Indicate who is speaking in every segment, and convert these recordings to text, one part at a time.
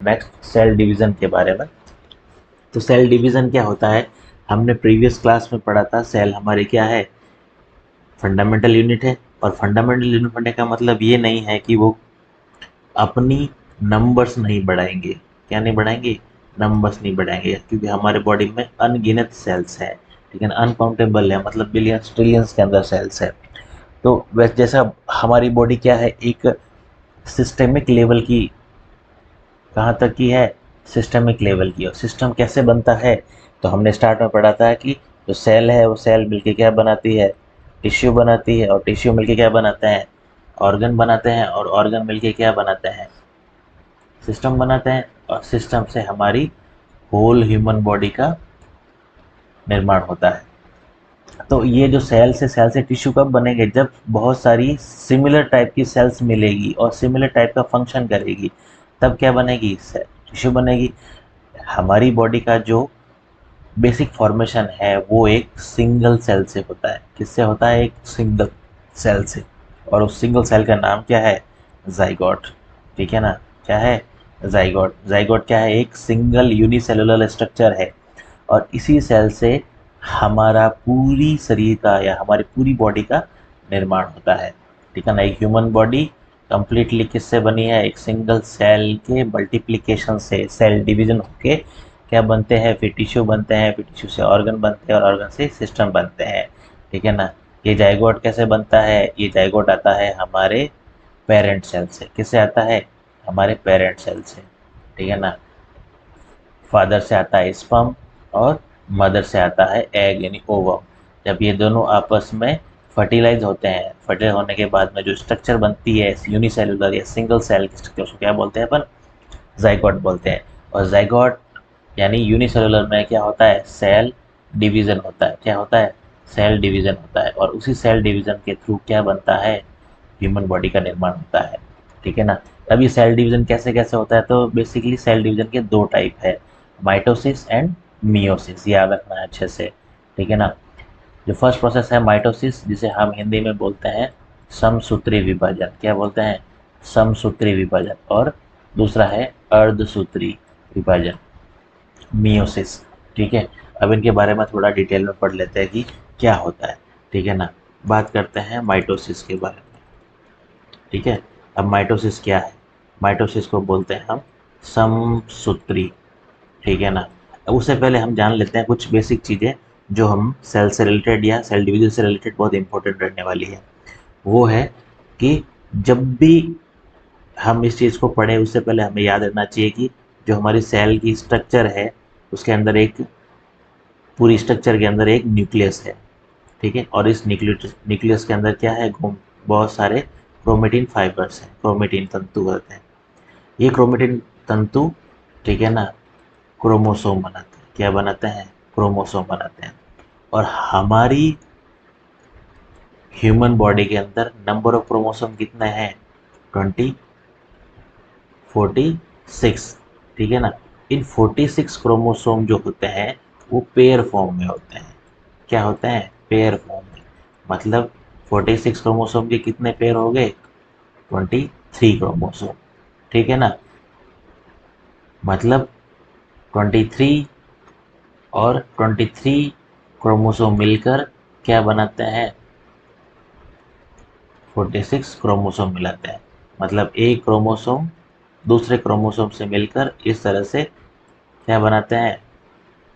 Speaker 1: Next cell division के बारे में। तो सेल डिवीज़न क्या होता है, हमने प्रीवियस क्लास में पढ़ा था। सेल हमारी क्या है, फंडामेंटल यूनिट है। और फंडामेंटल यूनिट होने का मतलब ये नहीं है कि वो अपनी नंबर्स नहीं बढ़ाएंगे। क्या नहीं बढ़ाएंगे, नंबर्स नहीं बढ़ाएंगे, क्योंकि हमारे बॉडी में अनगिनत सेल्स है, ठीक है ना, अनकाउंटेबल है, मतलब बिलियंस ट्रिलियंस के अंदर सेल्स है। तो वैसे जैसा हमारी बॉडी क्या है, एक सिस्टेमिक लेवल की, कहाँ तक की है, सिस्टमिक लेवल की। और सिस्टम कैसे बनता है, तो हमने स्टार्ट में पढ़ा था कि जो सेल है वो सेल मिलके क्या बनाती है, टिश्यू बनाती है। और टिश्यू मिलके क्या बनाते हैं, ऑर्गन बनाते हैं। और ऑर्गन मिलके क्या बनाते हैं, सिस्टम बनाते हैं। और सिस्टम से हमारी होल ह्यूमन बॉडी का निर्माण होता है। तो ये जो सेल से टिश्यू कब बनेंगे, जब बहुत सारी सिमिलर टाइप की सेल्स मिलेगी और सिमिलर टाइप का फंक्शन करेगी, तब क्या बनेगी, टिश्यू बनेगी। हमारी बॉडी का जो बेसिक फॉर्मेशन है वो एक सिंगल सेल से होता है। किससे होता है, एक सिंगल सेल से। और उस सिंगल सेल का नाम क्या है, जाइगोट, ठीक है ना। क्या है, जाइगोट। जाइगोट क्या है, एक सिंगल यूनिसेलुलर स्ट्रक्चर है। और इसी सेल से हमारा पूरी शरीर का या हमारी पूरी बॉडी का निर्माण होता है, ठीक है ना। एक ह्यूमन बॉडी कंप्लीटली किससे बनी है, एक सिंगल सेल के मल्टीप्लिकेशन से, सेल डिवीजन होके क्या बनते हैं, फिर टिश्यू बनते हैं, फिर टिश्यू से ऑर्गन बनते हैं, और ऑर्गन से सिस्टम बनते हैं, ठीक है ना। ये जाइगोट कैसे बनता है, ये जाइगोट आता है हमारे पेरेंट सेल से। किससे आता है, हमारे पेरेंट सेल से, ठीक है ना। फादर से आता है स्पर्म और मदर से आता है एग यानी ओवम। जब ये दोनों आपस में फर्टिलाइज होते हैं, फर्टिलाइज होने के बाद में जो स्ट्रक्चर बनती है यूनिसेलुलर या सिंगल सेल की स्ट्रक्चर, उसको क्या बोलते हैं अपन, जाइगोट बोलते हैं। और जाइगोट यानी यूनिसेलुलर में क्या होता है, सेल डिवीज़न होता है। क्या होता है, सेल डिवीज़न होता है। और उसी सेल डिवीज़न के थ्रू क्या बनता है, ह्यूमन बॉडी का निर्माण होता है, ठीक है ना। अब ये सेल डिवीज़न कैसे कैसे होता है, तो बेसिकली सेल डिवीज़न के दो टाइप है, माइटोसिस एंड मियोसिस, याद रखना है अच्छे से, ठीक है ना। जो फर्स्ट प्रोसेस है माइटोसिस, जिसे हम हिंदी में बोलते हैं समसूत्री विभाजन। क्या बोलते हैं, समसूत्री विभाजन। और दूसरा है अर्धसूत्री विभाजन, मियोसिस, ठीक है। अब इनके बारे में थोड़ा डिटेल में पढ़ लेते हैं कि क्या होता है, ठीक है ना। बात करते हैं माइटोसिस के बारे में, ठीक है। अब माइटोसिस क्या है, माइटोसिस को बोलते हैं हम समसूत्री, ठीक है ना। अब उससे पहले हम जान लेते हैं कुछ बेसिक चीज़ें जो हम सेल से रिलेटेड या सेल डिवीजन से रिलेटेड बहुत इंपॉर्टेंट रहने वाली है। वो है कि जब भी हम इस चीज़ को पढ़ें, उससे पहले हमें याद रखना चाहिए कि जो हमारी सेल की स्ट्रक्चर है, उसके अंदर एक, पूरी स्ट्रक्चर के अंदर एक न्यूक्लियस है, ठीक है। और इस न्यूक्लियस न्यूक्लियस के अंदर क्या है, बहुत सारे क्रोमेटिन फाइबर्स हैं, क्रोमेटिन तंतु होते हैं। ये क्रोमेटिन तंतु, ठीक है ना, क्रोमोसोम बनाते हैं। क्या बनाते हैं, क्रोमोसोम बनाते हैं। और हमारी ह्यूमन बॉडी के अंदर नंबर ऑफ क्रोमोसोम कितने हैं, 46, ठीक है ना। इन 46 क्रोमोसोम जो होते हैं वो पेयर फॉर्म में होते हैं। क्या होते हैं, पेयर फॉर्म में। मतलब 46 क्रोमोसोम के कितने पेयर हो गए, 23 क्रोमोसोम, ठीक है ना। मतलब 23 और 23 क्रोमोसोम मिलकर क्या बनाते हैं, 46 क्रोमोसोम मिलाते हैं। मतलब एक क्रोमोसोम दूसरे क्रोमोसोम से मिलकर इस तरह से क्या बनाते हैं,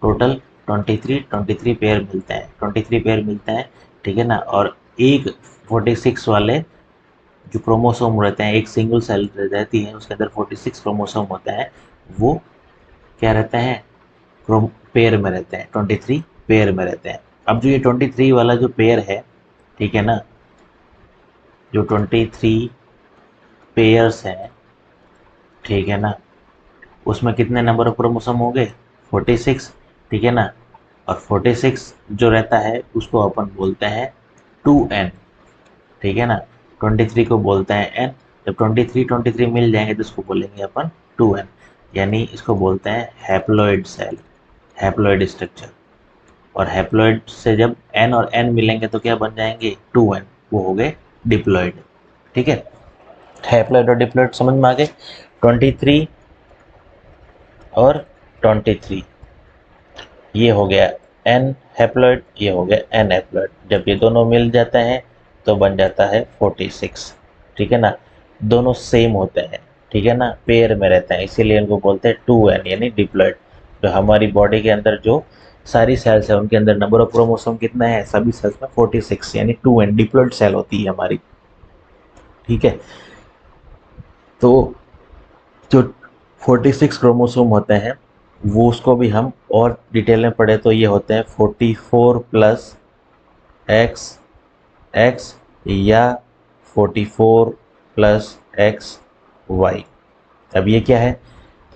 Speaker 1: टोटल 23 पेयर मिलते हैं, 23 पेयर मिलते हैं, ठीक है ना। और एक 46 वाले जो क्रोमोसोम रहते हैं, एक सिंगल सेल रहती है उसके अंदर 46 क्रोमोसोम होते हैं, वो क्या रहते हैं, क्रोम पेयर में रहते हैं, 23 पेयर में रहते हैं। अब जो ये 23 वाला जो पेयर है, ठीक है ना, जो 23 पेयर्स हैं, ठीक है ना, उसमें कितने नंबर ऑफ क्रोमोसोम हो गए, 46, ठीक है ना। और 46 जो रहता है उसको अपन बोलते हैं 2n, ठीक है ना। 23 को बोलते हैं n। जब 23 मिल जाएंगे तो इसको बोलेंगे अपन 2n, यानी इसको बोलते हैं हैप्लॉइड सेल, हैप्लॉइड स्ट्रक्चर। और हैप्लॉइड से जब n और n मिलेंगे तो क्या बन जाएंगे, 2n, वो हो गए डिप्लॉइड, ठीक है। हैप्लॉइड और डिप्लॉइड समझ में आ गए। 23 और 23। ये हो गया एन हैप्लॉइड, ये हो गया एन हैप्लॉइड। जब ये दोनों मिल जाते हैं तो बन जाता है 46। ठीक है ना, दोनों सेम होते हैं, ठीक है ना, पेयर में रहते हैं, इसीलिए इनको बोलते हैं 2n यानी डिप्लॉइड। जो हमारी बॉडी के अंदर जो सारी सेल्स है उनके अंदर नंबर ऑफ क्रोमोसोम कितना है, सभी सेल्स में 46 यानी 2n डिप्लॉइड सेल होती है हमारी। ठीक है, तो जो 46 क्रोमोसोम होते हैं वो उसको भी हम और डिटेल में पढ़े तो ये होते हैं 44 प्लस एक्स एक्स या 44 प्लस एक्स वाई। अब ये क्या है,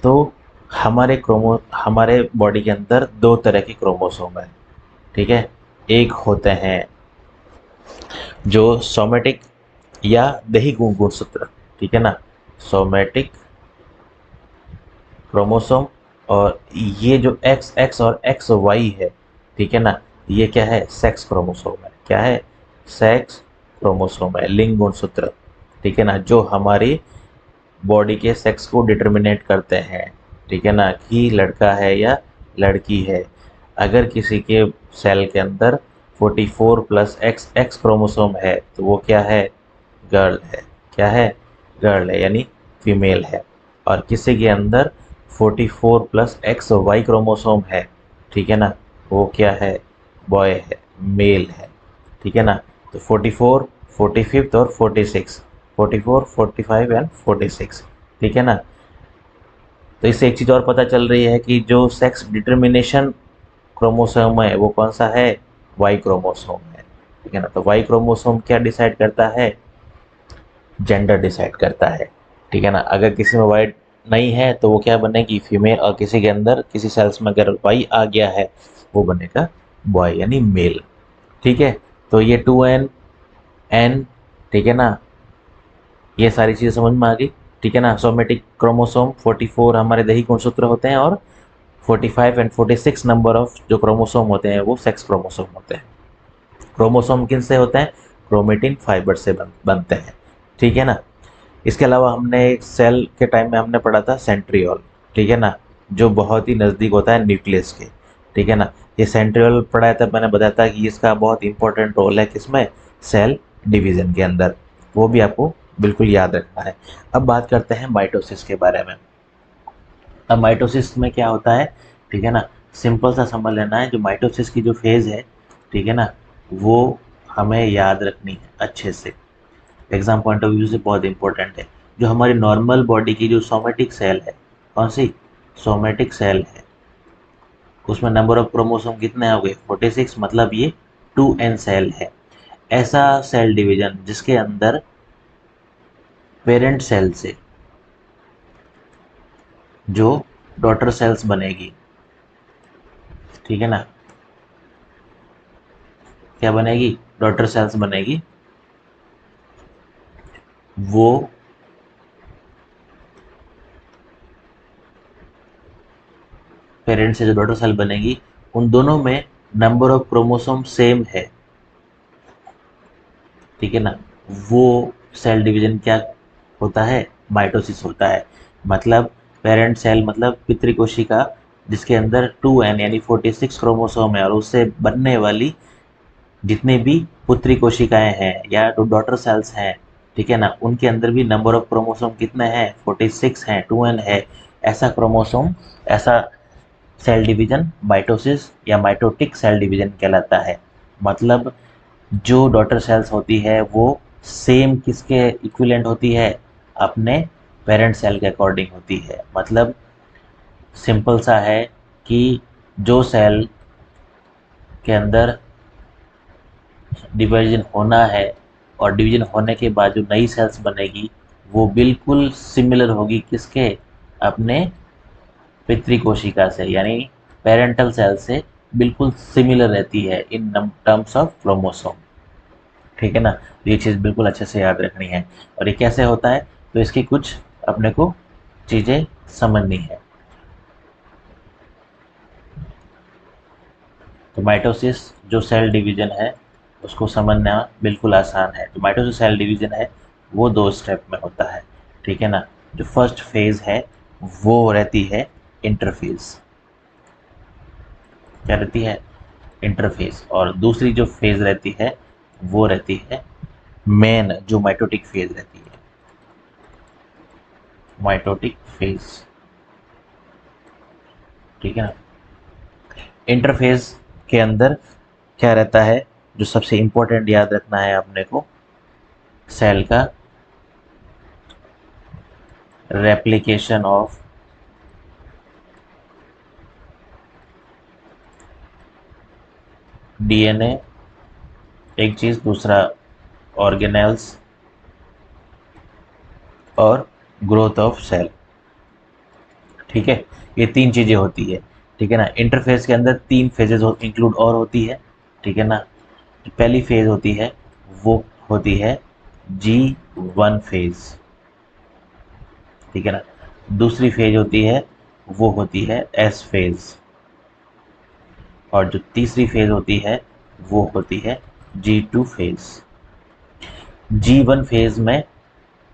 Speaker 1: तो हमारे बॉडी के अंदर दो तरह के क्रोमोसोम है। ठीक है, एक होते हैं जो सोमेटिक या दही गुणसूत्र, ठीक है ना, सोमेटिक क्रोमोसोम। और ये जो एक्स एक्स और एक्स वाई है, ठीक है ना, ये क्या है, सेक्स क्रोमोसोम है। क्या है, सेक्स क्रोमोसोम है, लिंग गुणसूत्र। ठीक है ना, जो हमारी बॉडी के सेक्स को डिटर्मिनेट करते हैं, ठीक है ना, कि लड़का है या लड़की है। अगर किसी के सेल के अंदर 44 प्लस एक्स एक्स क्रोमोसोम है तो वो क्या है, गर्ल है। क्या है, गर्ल है यानी फीमेल है। और किसी के अंदर 44 प्लस एक्स वाई क्रोमोसोम है, ठीक है ना, वो क्या है, बॉय है, मेल है। ठीक है ना, तो 44, 45 और 46, 44, 45 एंड 46। ठीक है ना, तो इससे एक चीज़ और पता चल रही है कि जो सेक्स डिटर्मिनेशन क्रोमोसोम है वो कौन सा है, वाई क्रोमोसोम है। ठीक है ना, तो वाई क्रोमोसोम क्या डिसाइड करता है, जेंडर डिसाइड करता है। ठीक है ना, अगर किसी में वाई नहीं है तो वो क्या बनेगी, फीमेल। और किसी के अंदर किसी सेल्स में अगर वाई आ गया है वो बनेगा बॉय यानी मेल। ठीक है, तो ये 2n n, ठीक है ना, ये सारी चीज़ें समझ में आ गई। ठीक है ना, सोमेटिक क्रोमोसोम 44 हमारे दही गुणसूत्र होते हैं और 45 एंड 46 नंबर ऑफ जो क्रोमोसोम होते हैं वो सेक्स क्रोमोसोम होते हैं। क्रोमोसोम किन से होते हैं, क्रोमेटिन फाइबर से बनते हैं। ठीक है ना, इसके अलावा हमने सेल के टाइम में हमने पढ़ा था सेंट्रियोल, ठीक है ना, जो बहुत ही नज़दीक होता है न्यूक्लियस के। ठीक है ना, ये सेंट्रियोल पढ़ाया था, मैंने बताया था कि इसका बहुत इंपॉर्टेंट रोल है किसमें, सेल डिवीज़न के अंदर। वो भी आपको बिल्कुल याद रखना है। अब बात करते हैं माइटोसिस के बारे में। अब माइटोसिस में क्या होता है, ठीक है ना, सिंपल सा समझ लेना है। जो माइटोसिस की जो फेज़ है, ठीक है ना, वो हमें याद रखनी है अच्छे से, एग्जाम पॉइंट ऑफ व्यू से बहुत इंपॉर्टेंट है। जो हमारी नॉर्मल बॉडी की जो सोमेटिक सेल है, कौन सी, सोमेटिक सेल है, उसमें नंबर ऑफ क्रोमोसोम कितने हो गए, 46, मतलब ये 2n सेल है। ऐसा सेल डिवीजन जिसके अंदर पेरेंट सेल से जो डॉटर सेल्स बनेगी, ठीक है ना, क्या बनेगी, डॉटर सेल्स बनेगी, वो पेरेंट से जो डॉटर सेल बनेगी उन दोनों में नंबर ऑफ क्रोमोसोम सेम है, ठीक है ना, वो सेल डिवीजन क्या होता है, माइटोसिस होता है। मतलब पेरेंट सेल मतलब पितृ कोशिका जिसके अंदर 2n यानी 46 क्रोमोसोम है और उससे बनने वाली जितने भी पुत्री कोशिकाएं हैं या तो डॉटर सेल्स हैं, ठीक है ना, उनके अंदर भी नंबर ऑफ क्रोमोसोम कितने हैं, 46 हैं, 2n है। ऐसा क्रोमोसोम, ऐसा सेल डिवीजन माइटोसिस या माइटोटिक सेल डिवीजन कहलाता है। मतलब जो डॉटर सेल्स होती है वो सेम किसके इक्विवेलेंट होती है, अपने पेरेंट सेल के अकॉर्डिंग होती है। मतलब सिंपल सा है कि जो सेल के अंदर डिवीजन होना है और डिवीजन होने के बाद जो नई सेल्स बनेगी वो बिल्कुल सिमिलर होगी किसके, अपने पितृ कोशिका से यानी पेरेंटल सेल से बिल्कुल सिमिलर रहती है इन टर्म्स ऑफ क्रोमोसोम। ठीक है ना, तो ये चीज़ बिल्कुल अच्छे से याद रखनी है। और ये कैसे होता है, तो इसकी कुछ अपने को चीज़ें समझनी है। तो माइटोसिस जो सेल डिवीजन है उसको समझना बिल्कुल आसान है। तो माइटोसिस सेल डिवीजन है वो दो स्टेप में होता है, ठीक है ना। जो फर्स्ट फेज़ है वो रहती है इंटरफेज, क्या रहती है, इंटरफेज। और दूसरी जो फेज रहती है वो रहती है मेन, जो माइटोटिक फेज रहती है, माइटोटिक फेज, ठीक है ना। इंटरफेज के अंदर क्या रहता है, जो सबसे इंपॉर्टेंट याद रखना है अपने को, सेल का रेप्लिकेशन ऑफ डीएनए एक चीज, दूसरा ऑर्गेनेल्स और ग्रोथ ऑफ सेल, ठीक है। ये तीन चीजें होती है, ठीक है ना। इंटरफेज के अंदर तीन फेजेस इंक्लूड और होती है, ठीक है ना। जो पहली फेज होती है वो होती है G1 फेज, ठीक है ना। दूसरी फेज होती है वो होती है S फेज, और जो तीसरी फेज होती है वो होती है G2 फेज। G1 फेज में,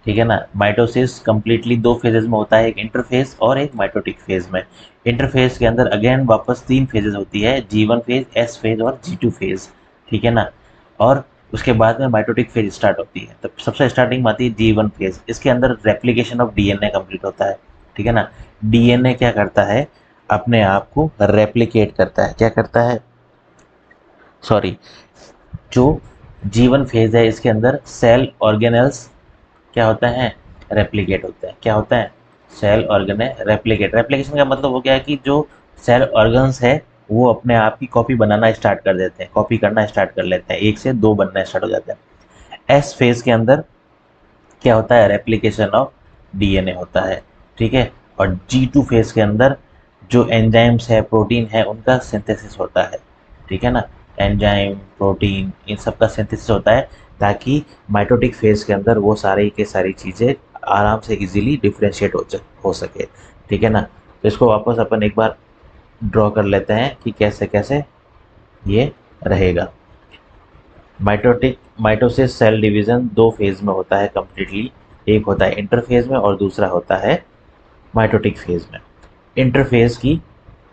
Speaker 1: ठीक है ना, माइटोसिस कंप्लीटली दो फेजेस में होता है, एक इंटरफेज और एक माइटोटिक फेज में। इंटरफेज के अंदर अगेन वापस तीन फेजेस होती है, G1 फेज, S फेज और G2 फेज, ठीक है ना। और उसके बाद में माइटोटिक फेज स्टार्ट होती है। तो सबसे स्टार्टिंग में आती है G1 फेज, इसके अंदर रेप्लिकेशन ऑफ डीएनए कंप्लीट होता है, ठीक है ना। डीएनए क्या करता है, अपने आप को रेप्लिकेट करता है, क्या करता है, सॉरी, जो G1 फेज है इसके अंदर सेल ऑर्गेनेल्स क्या होता है, रेप्लिकेट होता है। क्या होता है, सेल ऑर्गन रेप्लिकेट। रेप्लिकेशन का मतलब हो गया कि जो सेल ऑर्गन्स है वो अपने आप की कॉपी बनाना स्टार्ट कर देते हैं, कॉपी करना स्टार्ट कर लेते हैं, एक से दो बनना स्टार्ट हो जाते हैं। एस फेज के अंदर क्या होता है, रेप्लिकेशन ऑफ डीएनए होता है, ठीक है। और G2 फेज के अंदर जो एंजाइम्स है, प्रोटीन है, उनका सिंथेसिस होता है, ठीक है ना। एंजाइम, प्रोटीन, इन सब का सिंथेसिस होता है, ताकि माइटोटिक फेज के अंदर वो सारी के सारी चीज़ें आराम से इजीली डिफ्रेंशिएट हो सके, ठीक है ना। तो इसको वापस अपन एक बार ड्रॉ कर लेते हैं कि कैसे कैसे ये रहेगा। माइटोटिक माइटोसिस सेल डिवीजन दो फेज में होता है कंप्लीटली, एक होता है इंटरफेज में और दूसरा होता है माइटोटिक फेज में। इंटरफेज की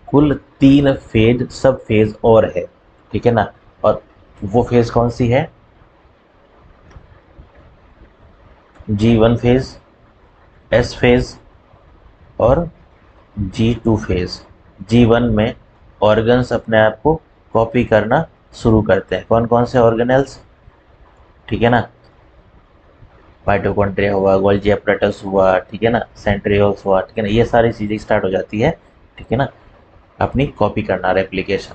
Speaker 1: कुल तीन फेज, सब फेज और है, ठीक है ना। और वो फेज कौन सी है, G1 फेज, S फेज और G2 फेज। G1 में ऑर्गन्स अपने आप को कॉपी करना शुरू करते हैं, कौन कौन से ऑर्गेनेल्स, ठीक है ना, माइटोकॉन्ड्रिया हुआ, गोल्जी एपरेटस हुआ, ठीक है ना, सेंट्रियोल्स हुआ, ठीक है ना, ये सारी चीज़ें स्टार्ट हो जाती है, ठीक है ना, अपनी कॉपी करना, रेप्लिकेशन।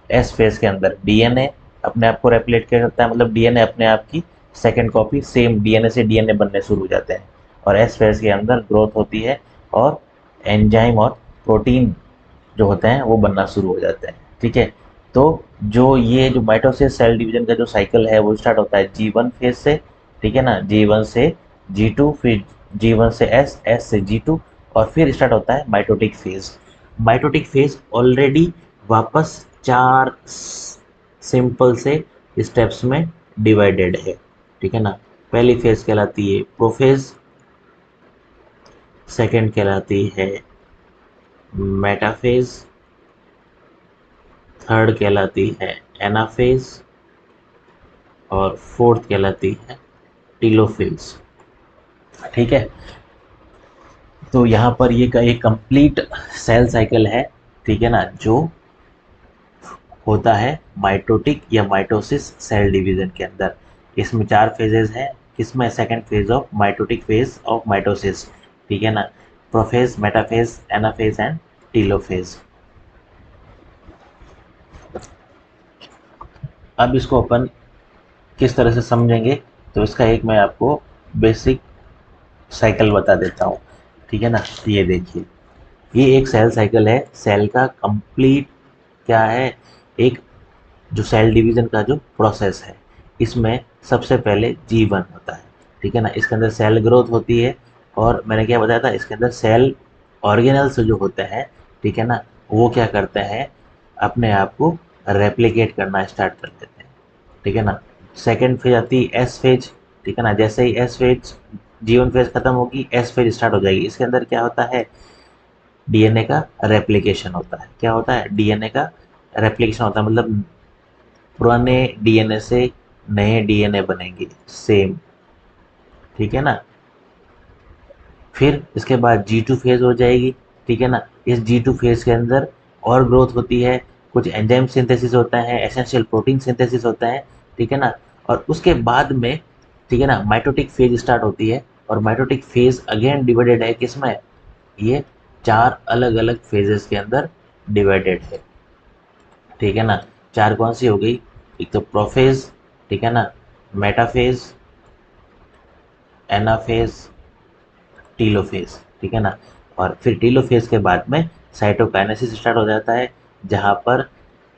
Speaker 1: एस फेज के अंदर डीएनए अपने आप को रेप्लिकेट करता है, मतलब डीएनए अपने आप की सेकेंड कॉपी, सेम डीएनए से डीएनए बनने शुरू हो जाते हैं। और एस फेज के अंदर ग्रोथ होती है और एंजाइम और प्रोटीन जो होते हैं वो बनना शुरू हो जाते हैं, ठीक है। तो जो ये जो माइटोसिस सेल डिवीजन का जो साइकिल है वो स्टार्ट होता है G1 फेज से, ठीक है ना, G1 से G2, फिर G1 से S, S से G2, और फिर स्टार्ट होता है mitotic phase. Mitotic phase already वापस चार सिंपल से स्टेप्स में डिवाइडेड है, ठीक है ना। पहली फेज कहलाती है प्रोफेज, सेकंड कहलाती है मेटाफेज, थर्ड कहलाती है एनाफेज और फोर्थ कहलाती है टीलोफेज, ठीक है। तो यहाँ पर ये का एक कंप्लीट सेल साइकिल है, ठीक है ना, जो होता है माइटोटिक या माइटोसिस सेल डिवीजन के अंदर। इसमें चार फेजेस हैं, किसमें, second phase of mitotic phase of mitosis, ठीक है ना, prophase, metaphase, anaphase and telophase. अब इसको अपन किस तरह से समझेंगे, तो इसका एक मैं आपको बेसिक साइकिल बता देता हूँ, ठीक है ना। ये देखिए, ये एक सेल साइकिल है, सेल का कंप्लीट क्या है, एक जो सेल डिवीजन का जो प्रोसेस है, इसमें सबसे पहले G1 होता है, ठीक है ना। इसके अंदर सेल ग्रोथ होती है, और मैंने क्या बताया था, इसके अंदर सेल ऑर्गेनल्स जो होते हैं, ठीक है ना, वो क्या करते हैं, अपने आप को रेप्लिकेट करना स्टार्ट कर देते हैं, ठीक है ना। सेकेंड फेज आती है एस फेज, ठीक है ना। जैसे ही एस फेज, G1 फेज खत्म होगी, एस फेज स्टार्ट हो जाएगी। इसके अंदर क्या होता है, डीएनए का रेप्लिकेशन होता है। क्या होता है? डीएनए का रेप्लिकेशन होता है, मतलब पुराने डीएनए से नए डीएनए बनेंगे सेम, ठीक है ना। फिर इसके बाद G2 फेज हो जाएगी, ठीक है ना। इस G2 फेज के अंदर और ग्रोथ होती है, कुछ एंजाइम सिंथेसिस होता है, एसेंशियल प्रोटीन सिंथेसिस होता है, ठीक है ना। और उसके बाद में, ठीक है ना, माइटोटिक फेज स्टार्ट होती है। और माइटोटिक फेज अगेन डिवाइडेड है किसमें? ये चार अलग अलग फेजेस के अंदर डिवाइडेड है, ठीक है ना। चार कौन सी हो गई? एक तो प्रोफेज, ठीक है ना, मेटाफेज, एनाफेज, टीलोफेज, ठीक है ना। और फिर टीलोफेज के बाद में साइटोकाइनेसिस स्टार्ट हो जाता है, जहाँ पर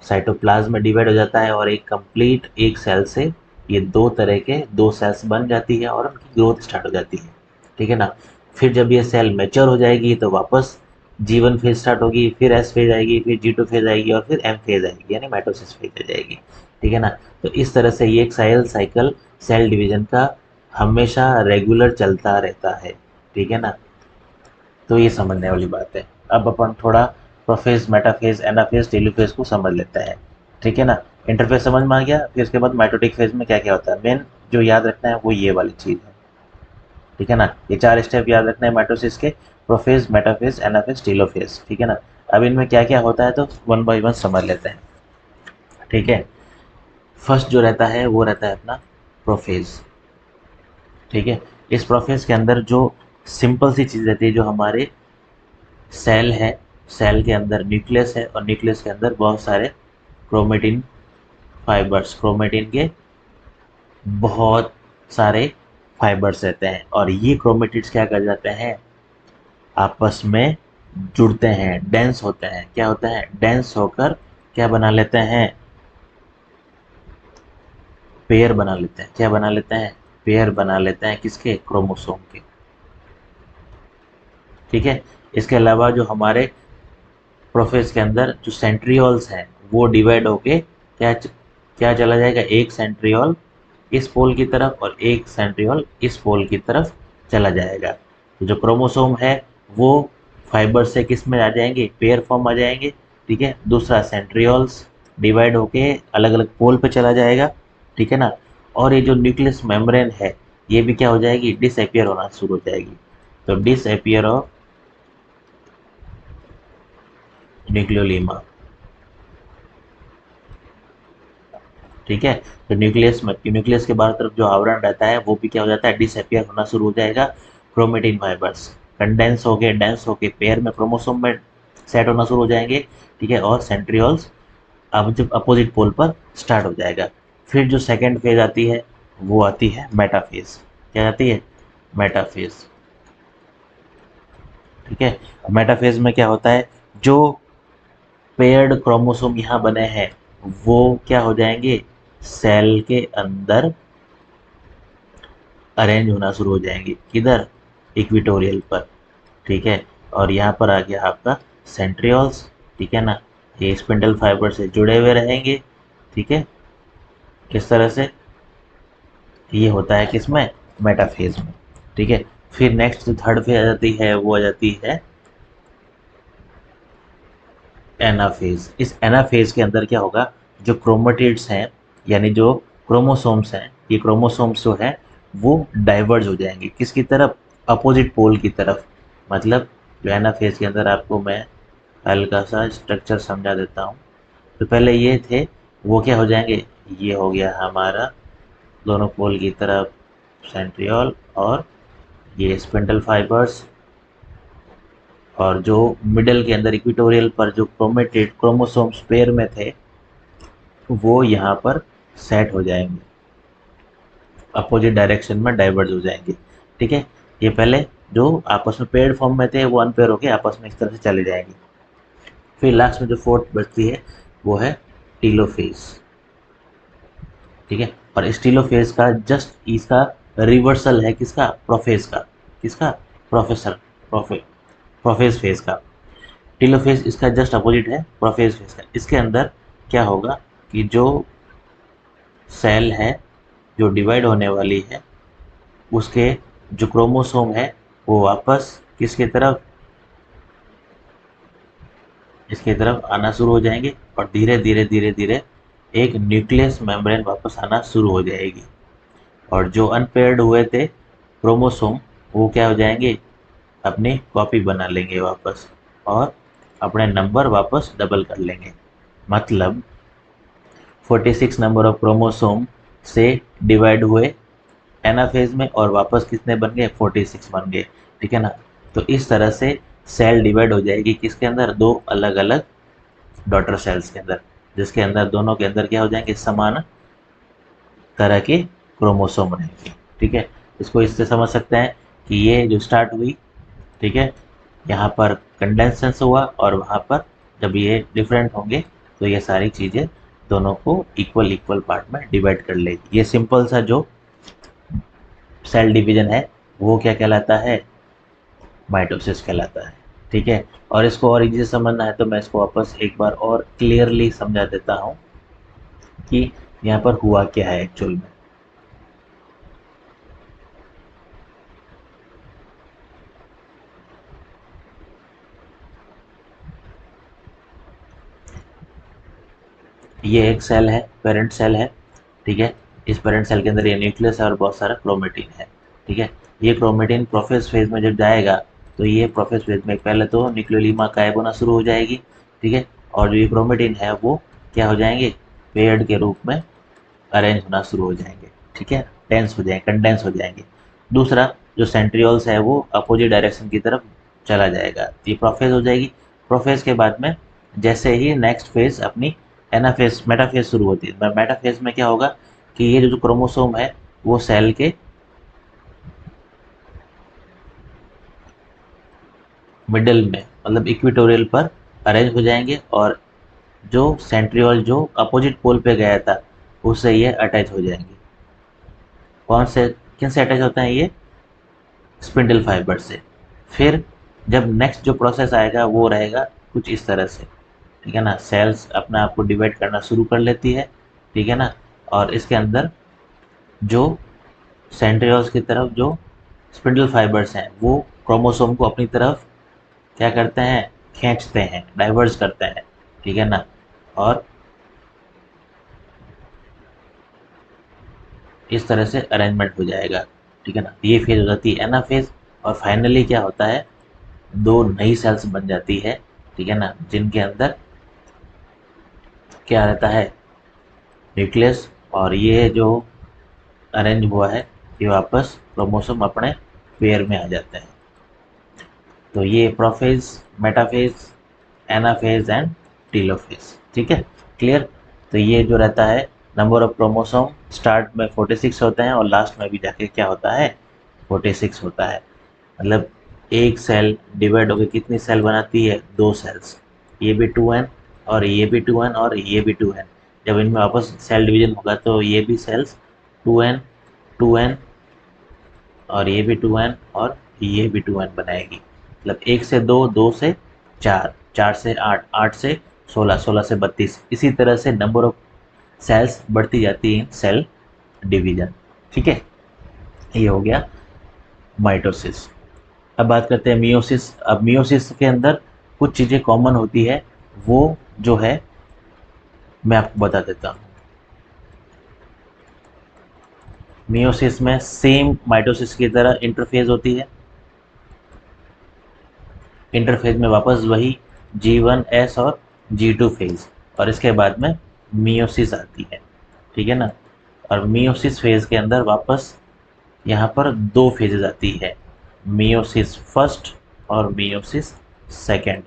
Speaker 1: साइटोप्लाज्म में डिवाइड हो जाता है और एक कंप्लीट एक सेल से ये दो तरह के दो सेल्स बन जाती है और उनकी ग्रोथ स्टार्ट हो जाती है, ठीक है ना। फिर जब ये सेल मैच्योर हो जाएगी तो वापस G1 फेज स्टार्ट होगी, फिर S फेज आएगी, फिर G2 फेज आएगी और फिर M फेज आएगी, यानी माइटोसिस फेज आ जाएगी, ठीक है ना। तो इस तरह से ये एक साइकिल सेल डिवीजन का हमेशा रेगुलर चलता रहता है, ठीक है ना। तो ये समझने वाली बात है। अब अपन थोड़ा प्रोफेज, मेटाफेज, एनाफेज, टेलोफेज को समझ लेते हैं, ठीक है ना। इंटरफेज समझ में आ गया। फिर उसके बाद माइटोटिक फेज में क्या क्या होता है, मेन जो याद रखना है वो ये वाली चीज़ है, ठीक है ना। ये चार स्टेप याद रखना है माइटोसिस के: प्रोफेज, मेटाफेज, एनाफेज, टेलोफेज, ठीक है ना। अब इनमें क्या क्या होता है तो वन बाय वन समझ लेते हैं, ठीक है। फर्स्ट जो रहता है वो रहता है अपना प्रोफेज, ठीक है। इस प्रोफेज के अंदर जो सिंपल सी चीज़ रहती है, जो हमारे सेल है, सेल के अंदर न्यूक्लियस है और न्यूक्लियस के अंदर बहुत सारे क्रोमेटिन फाइबर्स, क्रोमेटिन के बहुत सारे फाइबर्स रहते हैं। और ये क्रोमेटिड्स क्या कर जाते हैं? आपस में जुड़ते हैं, डेंस होते हैं। क्या होता है? डेंस होकर क्या बना लेते हैं? पेयर बना लेते हैं। क्या बना लेते हैं? पेयर बना लेते हैं किसके? क्रोमोसोम के, ठीक है। इसके अलावा जो हमारे प्रोफेज के अंदर जो सेंट्रियोल्स हैं वो डिवाइड होके क्या चला जाएगा? एक सेंट्रियोल इस पोल की तरफ और एक सेंट्रियोल इस पोल की तरफ चला जाएगा। तो जो क्रोमोसोम है वो फाइबर से किस में आ जाएंगे? पेयर फॉर्म आ जाएंगे, ठीक है। दूसरा सेंट्रियोल्स डिवाइड होके अलग अलग पोल पे चला जाएगा, ठीक है ना। और ये जो न्यूक्लियस मेम्ब्रेन है ये भी क्या हो जाएगी? डिसअपियर होना शुरू हो जाएगी। तो डिसअपियर ऑफ न्यूक्लियोलीमा, ठीक है। तो न्यूक्लियस में, न्यूक्लियस के बाहर तरफ जो आवरण रहता है वो भी क्या हो जाता है? डिसअपियर होना शुरू हो जाएगा। क्रोमेटिन फाइबर्स कंडेंस हो गए, डेंस होके पेयर में क्रोमोसोम में सेट होना शुरू हो जाएंगे, ठीक है। और सेंट्रियोल्स अब जब अपोजिट पोल पर स्टार्ट हो जाएगा। फिर जो सेकेंड फेज आती है वो आती है मेटाफेज। क्या आती है? मेटाफेज, ठीक है। मेटाफेज में क्या होता है? जो पेयर्ड क्रोमोसोम यहाँ बने हैं वो क्या हो जाएंगे? सेल के अंदर अरेंज होना शुरू हो जाएंगे। किधर? इक्विटोरियल पर, ठीक है। और यहाँ पर आ गया आपका सेंट्रियोल्स, ठीक है ना। ये स्पिंडल फाइबर से जुड़े हुए रहेंगे, ठीक है। किस तरह से? ये होता है किसमें? मेटाफेज में, ठीक है। फिर नेक्स्ट जो थर्ड फेज आ जाती है वो आ जाती है एनाफेज। इस एनाफेज के अंदर क्या होगा? जो क्रोमेटिड्स हैं, यानी जो क्रोमोसोम्स हैं, ये क्रोमोसोम्स जो है वो डाइवर्ज हो जाएंगे किसकी तरफ? अपोजिट पोल की तरफ। मतलब जो एनाफेज के अंदर आपको मैं हल्का सा स्ट्रक्चर समझा देता हूँ। तो पहले ये थे, वो क्या हो जाएंगे? ये हो गया हमारा दोनों पोल की तरफ सेंट्रियोल और ये स्पिंडल फाइबर्स। और जो मिडल के अंदर इक्विटोरियल पर जो क्रोमेटेड क्रोमोसोम्स पेयर में थे वो यहाँ पर सेट हो जाएंगे, अपोजिट डायरेक्शन में डाइवर्ज हो जाएंगे, ठीक है। ये पहले जो आपस में पेयर फॉर्म में थे वो अनपेयर होके आपस में इस तरह से चले जाएंगे। फिर लास्ट में जो फोर्थ बचती है वो है टीलोफेज, ठीक है। और इस टीलोफेज का जस्ट इसका रिवर्सल है किसका? प्रोफेज का। किसका? प्रोफेसर प्रोफे प्रोफेज फेज का। टीलोफेज इसका जस्ट अपोजिट है प्रोफेज फेज का। इसके अंदर क्या होगा कि जो सेल है जो डिवाइड होने वाली है उसके जो क्रोमोसोम है वो वापस किसकी तरफ? इसकी तरफ आना शुरू हो जाएंगे और धीरे धीरे धीरे धीरे एक न्यूक्लियस मेम्ब्रेन वापस आना शुरू हो जाएगी। और जो अनपेयर्ड हुए थे क्रोमोसोम, वो क्या हो जाएंगे, अपनी कॉपी बना लेंगे वापस और अपने नंबर वापस डबल कर लेंगे। मतलब 46 नंबर ऑफ क्रोमोसोम से डिवाइड हुए एनाफेज में और वापस कितने बन गए, 46 बन गए। ठीक है ना। तो इस तरह से सेल डिवाइड हो जाएगी किसके अंदर, दो अलग अलग डॉटर सेल्स के अंदर, जिसके अंदर दोनों के अंदर क्या हो जाएंगे, समान तरह के क्रोमोसोम रहेंगे। ठीक है। इसको इससे समझ सकते हैं कि ये जो स्टार्ट हुई, ठीक है, यहाँ पर कंडेंसेंस हुआ और वहाँ पर जब ये डिफरेंट होंगे तो ये सारी चीज़ें दोनों को इक्वल इक्वल पार्ट में डिवाइड कर लेगी। ये सिंपल सा जो सेल डिवीजन है वो क्या कहलाता है, माइटोसिस कहलाता है। ठीक है। और इसको और इजी से समझना है तो मैं इसको वापस एक बार और क्लियरली समझा देता हूँ कि यहाँ पर हुआ क्या है एक्चुअल में। ये एक सेल है, पेरेंट सेल है। ठीक है। इस पेरेंट सेल के अंदर ये न्यूक्लियस है और बहुत सारा क्रोमेटिन है। ठीक है। ये क्रोमेटिन प्रोफेज फेज में जब जाएगा तो ये प्रोफेज फेज में पहले तो न्यूक्लियोलीमा गायब होना शुरू हो जाएगी। ठीक है। और जो ये क्रोमेटिन है वो क्या हो जाएंगे, पेयर्ड के रूप में अरेंज होना शुरू हो जाएंगे। ठीक है। डेंस हो जाएंगे, कंडेंस हो जाएंगे। दूसरा जो सेंट्रियोल्स है वो अपोजिट डायरेक्शन की तरफ चला जाएगा, ये प्रोफेज हो जाएगी। प्रोफेज के बाद में जैसे ही नेक्स्ट फेज अपनी एनाफेज मेटाफेज शुरू होती है, मेटाफेज में क्या होगा कि ये जो क्रोमोसोम है वो सेल के मिडल में मतलब इक्वेटोरियल पर अरेंज हो जाएंगे और जो सेंट्रियोल जो अपोजिट पोल पे गया था उससे ये अटैच हो जाएंगे। कौन से, किन से अटैच होते हैं ये, स्पिंडल फाइबर से। फिर जब नेक्स्ट जो प्रोसेस आएगा वो रहेगा कुछ इस तरह से। ठीक है ना। सेल्स अपने आप को डिवाइड करना शुरू कर लेती है। ठीक है ना। और इसके अंदर जो सेंट्रियोल्स की तरफ जो स्पिंडल फाइबर्स हैं वो क्रोमोसोम को अपनी तरफ क्या करते हैं, खींचते हैं, डाइवर्स करते हैं। ठीक है ना। और इस तरह से अरेंजमेंट हो जाएगा। ठीक है ना। ये फेज हो जाती है एनाफेज। और फाइनली क्या होता है, दो नई सेल्स बन जाती है। ठीक है ना। जिनके अंदर क्या रहता है, न्यूक्लियस। और ये जो अरेंज हुआ है ये वापस क्रोमोसोम अपने पेयर में आ जाते हैं। तो ये prophase, metaphase, anaphase and telophase. ठीक है। क्लियर। तो ये जो रहता है, नंबर ऑफ क्रोमोसोम स्टार्ट में 46 होते हैं और लास्ट में भी जाके क्या होता है, 46 होता है। मतलब एक सेल डिवाइड होकर कितनी सेल बनाती है, दो सेल्स। ये भी 2n और ये भी 2n और ये भी 2n। जब इनमें वापस सेल डिवीजन होगा तो ये भी सेल्स 2n, 2n और ये भी 2n और ये भी 2n बनाएगी। मतलब एक से दो, दो से चार, चार से आठ, आठ से 16, 16 से 32, इसी तरह से नंबर ऑफ सेल्स बढ़ती जाती है इन सेल डिवीजन। ठीक है। ये हो गया माइटोसिस। अब बात करते हैं मियोसिस। अब मियोसिस के अंदर कुछ चीज़ें कॉमन होती है, वो जो है मैं आपको बता देता हूँ। मियोसिस में सेम माइटोसिस की तरह इंटरफेज होती है। इंटरफेज में वापस वही G1S और G2 फेज, और इसके बाद में मियोसिस आती है। ठीक है ना। और मियोसिस फेज के अंदर वापस यहाँ पर दो फेजेज आती है, मियोसिस फर्स्ट और मियोसिस सेकेंड।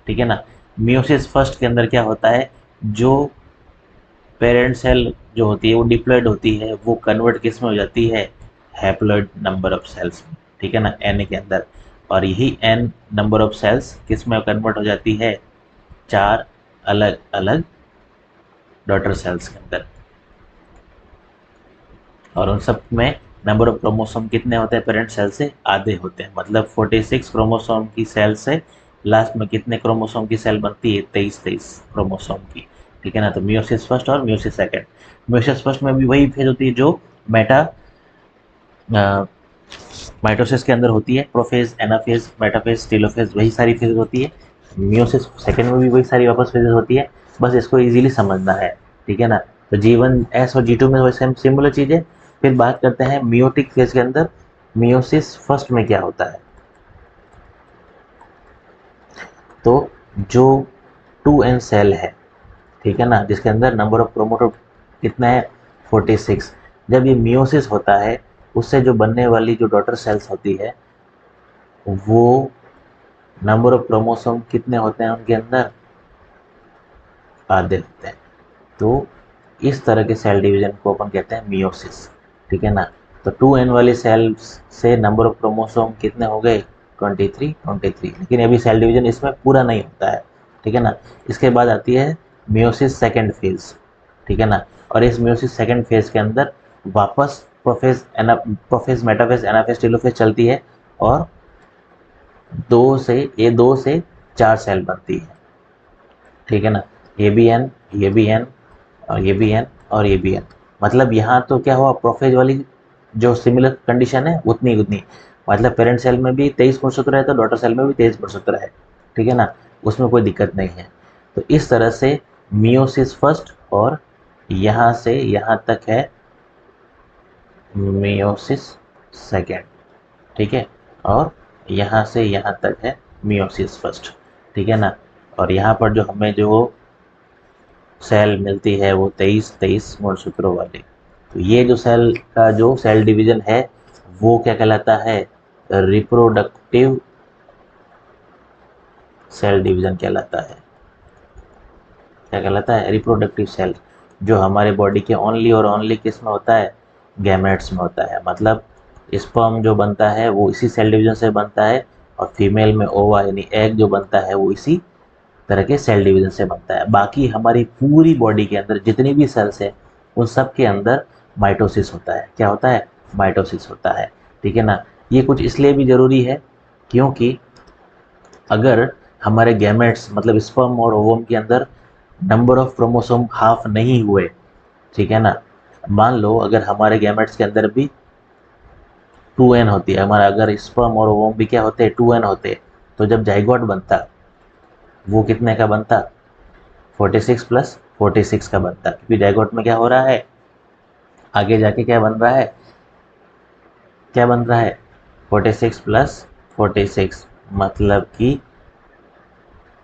Speaker 1: ठीक है ना। मियोसिस फर्स्ट के अंदर क्या होता है, जो पेरेंट सेल जो होती है वो डिप्लॉयड होती है, वो कन्वर्ट किस में हो जाती है, हैप्लॉयड नंबर ऑफ सेल्स में। ठीक है ना, एन के अंदर। और यही एन नंबर ऑफ सेल्स किस में कन्वर्ट हो जाती है, चार अलग अलग डॉटर सेल्स के अंदर। और उन सब में नंबर ऑफ क्रोमोसोम कितने होते हैं, पेरेंट सेल से आधे होते हैं। मतलब 46 क्रोमोसोम की सेल से लास्ट में कितने क्रोमोसोम की सेल बनती है, 23 23 क्रोमोसोम की। ठीक है ना। तो मियोसिस फर्स्ट और मियोसिस सेकेंड। मियोसिस फर्स्ट में भी वही फेज होती है जो मेटा माइटोसिस के अंदर होती है। प्रोफेज, एनाफेज, मेटाफेज, टेलोफेज, वही सारी फेज होती है। मियोसिस सेकेंड में भी वही सारी वापस फेजेस होती है, बस इसको इजीली समझना है, ठीक है ना। तो G1S और G2 में वैसे सिमिलर चीज़ है। फिर बात करते हैं मियोटिक फेज के अंदर मियोसिस फर्स्ट में क्या होता है। तो जो 2n सेल है, ठीक है ना, जिसके अंदर नंबर ऑफ प्रोमोटर कितना है 46, जब ये मियोसिस होता है उससे जो बनने वाली जो डॉटर सेल्स होती है वो नंबर ऑफ क्रोमोसोम कितने होते हैं उनके अंदर, आधे होते हैं। तो इस तरह के सेल डिवीजन को अपन कहते हैं मियोसिस, ठीक है ना। तो 2n वाली सेल्स से नंबर ऑफ क्रोमोसोम कितने हो गए 23, लेकिन अभी सेल डिवीजन इसमें पूरा नहीं होता है, ठीक है ना। इसके बाद आती है मियोसिस सेकेंड फेज, ठीक है ना। और इस मियोसिस सेकेंड फेज के अंदर वापस प्रोफेज मेटाफेज एनाफेज टेलोफेज चलती है और दो से चार सेल बनती है, ठीक है ना। ये भी एन, ये भी एन, और ये भी एन, और ये भी एन। मतलब यहाँ तो क्या हुआ, प्रोफेज वाली जो सिमिलर कंडीशन है उतनी उतनी, मतलब पेरेंट सेल में भी 23 गुणसूत्र है तो डॉटर सेल में भी 23 गुणसूत्र है, ठीक है ना, उसमें कोई दिक्कत नहीं है। तो इस तरह से मियोसिस फर्स्ट और यहाँ से यहाँ तक है मियोसिस सेकेंड, ठीक है, और यहाँ से यहाँ तक है मियोसिस फर्स्ट, ठीक है ना। और यहाँ पर जो हमें जो सेल मिलती है वो 23 गुणसूत्रों वाली। तो ये जो सेल का जो सेल डिवीजन है वो क्या कहलाता है, रिप्रोडक्टिव सेल डिवीजन कहलाता है। क्या कहलाता है, रिप्रोडक्टिव सेल, जो हमारे बॉडी के ओनली और ओनली किस में होता है, गैमेट्स में होता है। मतलब स्पर्म जो बनता है वो इसी सेल डिवीजन से बनता है, और फीमेल में ओवा यानी एग जो बनता है वो इसी तरह के सेल डिवीजन से बनता है। बाकी हमारी पूरी बॉडी के अंदर जितनी भी सेल्स हैं उन सब के अंदर माइटोसिस होता है। क्या होता है, माइटोसिस होता है, ठीक है ना। ये कुछ इसलिए भी ज़रूरी है क्योंकि अगर हमारे गैमेट्स मतलब स्पर्म और ओवम के अंदर नंबर ऑफ क्रोमोसोम हाफ नहीं हुए, ठीक है ना, मान लो अगर हमारे गैमेट्स के अंदर भी 2n होती है, हमारा अगर स्पर्म और ओवम भी क्या होते हैं 2n होते, तो जब जाइगोट बनता वो कितने का बनता, 46 प्लस 46 का बनता, क्योंकि जाइगोट में क्या हो रहा है, आगे जाके क्या बन रहा है, क्या बन रहा है 46 प्लस 46, मतलब कि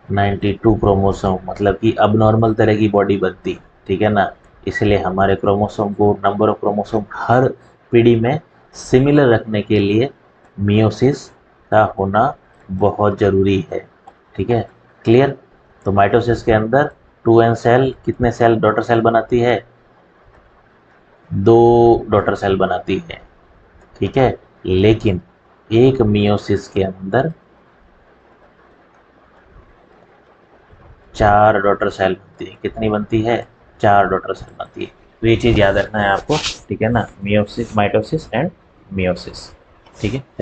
Speaker 1: 92 क्रोमोसोम, मतलब कि अब नॉर्मल तरह की बॉडी बनती, ठीक है ना। इसलिए हमारे क्रोमोसोम को नंबर ऑफ क्रोमोसोम हर पीढ़ी में सिमिलर रखने के लिए मियोसिस का होना बहुत ज़रूरी है, ठीक है, क्लियर। तो माइटोसिस के अंदर 2n सेल कितने सेल डॉटर सेल बनाती है, दो डॉटर सेल बनाती है, ठीक है। लेकिन एक मियोसिस के अंदर 4 डॉटर सेल बनती है, कितनी बनती है, 4 डॉटर सेल बनती है। तो ये चीज़ याद रखना है आपको, ठीक है ना, मियोसिस माइटोसिस एंड मियोसिस, ठीक है। थैंक